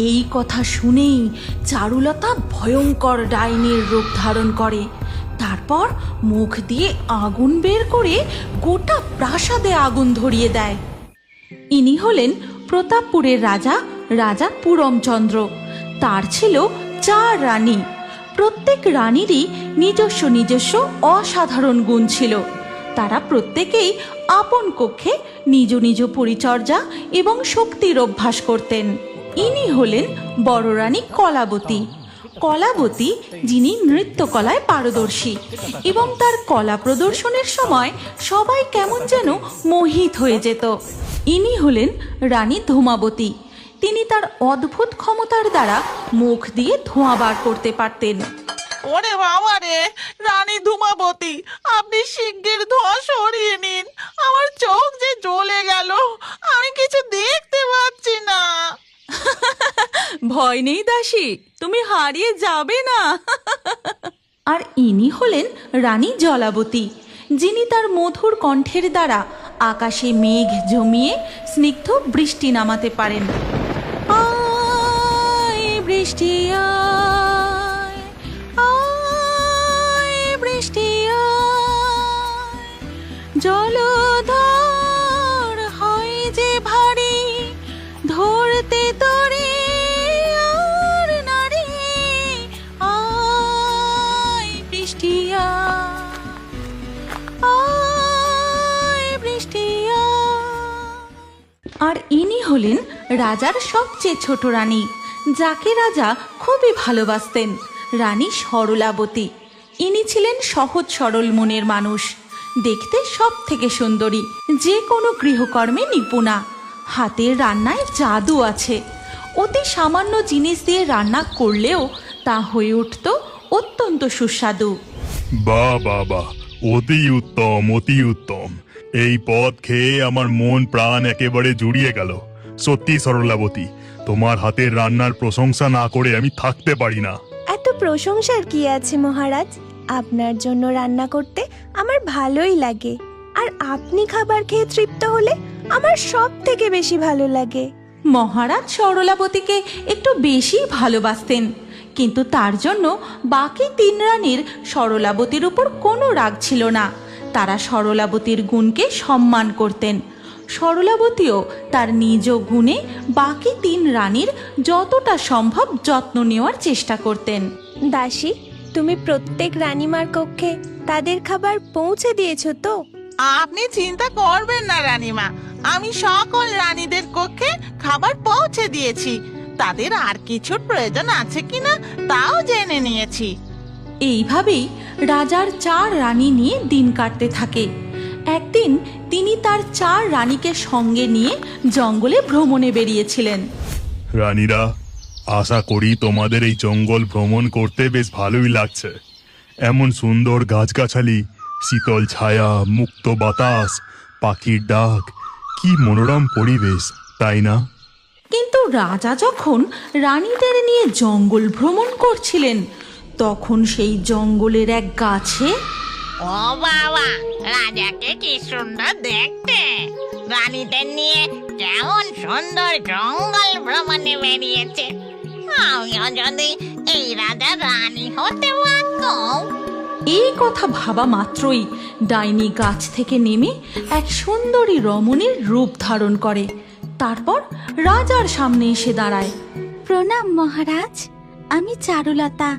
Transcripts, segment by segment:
এই কথা শুনেই চারুলতা ভয়ঙ্কর ডাইনির রূপ ধারণ করে। তারপর মুখ দিয়ে আগুন বের করে গোটা প্রাসাদে আগুন ধরিয়ে দেয়। ইনি হলেন প্রতাপপুরের রাজা, রাজা পুরমচন্দ্র। তার ছিল 4 রানী। প্রত্যেক রানীরই নিজস্ব নিজস্ব অসাধারণ গুণ ছিল। তারা প্রত্যেকেই আপন কক্ষে নিজ নিজ পরিচর্যা এবং শক্তির অভ্যাস করতেন। ইনি হলেন বড় রানী কলাবতী। কলাবতী যিনি নৃত্যকলায় পারদর্শী এবং তার কলা প্রদর্শনের সময় সবাই কেমন যেন মোহিত হয়ে যেত। ইনি হলেন রানী ধূমাবতী। তিনি তার অদ্ভুত ক্ষমতার দ্বারা মুখ দিয়ে ধোঁয়া বার করতে পারতেন। ওরে বাবা রে, রানী ধূমাবতী, আপনি শিগগির ধোঁয়া সরিয়ে নিন। আমার চোখ যে জ্বলে গেল, আমি কিছু দেখতে পাচ্ছি না। ভয় নেই দাসী, তুমি হারিয়ে যাবে না। আর ইনি হলেন রানী জলাবতী, যিনি তার মধুর কণ্ঠের দ্বারা আকাশে মেঘ জমিয়ে স্নিগ্ধ বৃষ্টি নামাতে পারেন। আয় বৃষ্টি আয়, আয় বৃষ্টি আয়, জলধার হয় যে ভারী, ধরতে তোরে আর নারী, আয় বৃষ্টি আয় বৃষ্টি আয়। আর ইনি হলেন রাজার সবচেয়ে ছোট রানী, যাকে রাজা খুবই ভালোবাসতেন, রানী সরলাবতী। ইনি ছিলেন সহজ সরল মনের মানুষ, দেখতে সব থেকে সুন্দরী, যে কোনো গৃহকর্মে নিপুণা। হাতের রান্নায় জাদু আছে। অতি সামান্য জিনিস দিয়ে রান্না করলেও তা হয়ে উঠত অত্যন্ত সুস্বাদু। বাহ বাহ বাহ, অতি উত্তম, অতি উত্তম। এই পদ খেয়ে আমার মন প্রাণ একেবারে জুড়িয়ে গেল। সত্যি সরলাবতী, তোমার হাতের রান্নার প্রশংসা না করে আমি থাকতে পারি না। এত প্রশংসার কি আছে মহারাজ? আপনার জন্য রান্না করতে আমার ভালোই লাগে, আর আপনি খাবার খেয়ে তৃপ্ত হলে আমার সব থেকে বেশি ভালো লাগে। মহারাজ সরলাবতীকে একটু বেশি ভালোবাসতেন, কিন্তু তার জন্য বাকি 3 রানীর সরলাবতীর উপর কোনো রাগ ছিল না। তারা সরলাবতীর গুণকে সম্মান করতেন। সরলাবতীও তার নিজ গুণে বাকি 3 রানীর যতটা সম্ভব যত্ন নেওয়ার চেষ্টা করতেন। দাসী, তুমি প্রত্যেক রানীমার কক্ষে তাদের খাবার পৌঁছে দিয়েছো তো? আপনি চিন্তা করবেন না রানীমা, আমি সকল রানীদের কক্ষে খাবার পৌঁছে দিয়েছি। তাদের আর কিছুর প্রয়োজন আছে কিনা তাও জেনে নিয়েছি। এইভাবেই রাজার 4 রানী নিয়ে দিন কাটতে থাকে। একদিন তিনি তার 4 রানীকে সঙ্গে নিয়ে জঙ্গলে ভ্রমণে বেরিয়েছিলেন। রানীরা, আশা করি তোমাদের এই জঙ্গল ভ্রমণ করতে বেশ ভালোই লাগছে। এমন সুন্দর গাছগাছালি, শীতল ছায়া, মুক্ত বাতাস, পাখির ডাক, কি মনোরম পরিবেশ, তাই না? কিন্তু রাজা যখন রানীদের নিয়ে জঙ্গল ভ্রমণ করছিলেন, তখন সেই জঙ্গলের এক গাছে ও বাবা, রাজাকে কি সুন্দর দেখতে! রানীদের নিয়ে কেমন সুন্দর জঙ্গল ভ্রমণে বেরিয়েছে। আমিও যদি এই রাজা রানী হতে পারতাম। এই কথা ভাবা মাত্রই ডাইনি গাছ থেকে নেমে এক সুন্দরী রমণীর রূপ ধারণ করে। তারপর রাজার সামনে এসে দাঁড়ায়। প্রণাম মহারাজ, আমি চারুলতা,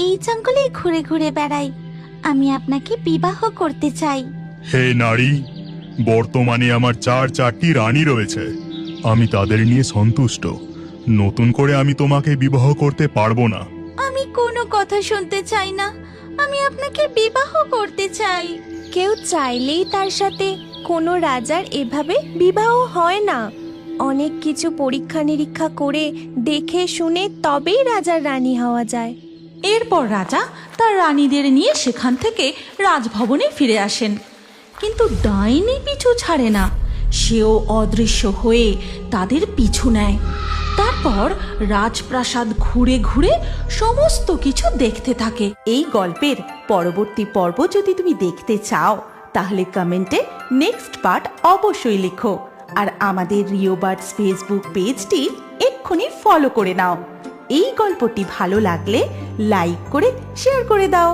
এই জঙ্গলে ঘুরে ঘুরে বেড়াই। আমি আপনাকে বিবাহ করতে চাই। হে নারী, বর্তমানে আমার 4টি রানী রয়েছে। আমি তাদের নিয়ে সন্তুষ্ট। নতুন করে আমি তোমাকে বিবাহ করতে পারবো না। আমি কোনো কথা শুনতে চাই না, আমি আপনাকে বিবাহ করতে চাই। কেউ চাইলেই তার সাথে কোনো রাজার এভাবে বিবাহ হয় না। অনেক কিছু পরীক্ষা নিরীক্ষা করে দেখে শুনে তবেই রাজার রানী হওয়া যায়। এরপর রাজা তার রানীদের নিয়ে সেখান থেকে রাজভবনে ফিরে আসেন। কিন্তু ডাইনি পিছু ছাড়ে না, সেও অদৃশ্য হয়ে তাদের পিছু নেয়। তারপর রাজপ্রাসাদ ঘুরে ঘুরে সমস্ত কিছু দেখতে থাকে। এই গল্পের পরবর্তী পর্ব যদি তুমি দেখতে চাও, তাহলে কমেন্টে নেক্সট পার্ট অবশ্যই লিখো। আর আমাদের রিও বার্ডস ফেসবুক পেজটি এক্ষুনি এক্ষুনি ফলো করে নাও। এই গল্পটি ভালো লাগলে লাইক করে শেয়ার করে দাও।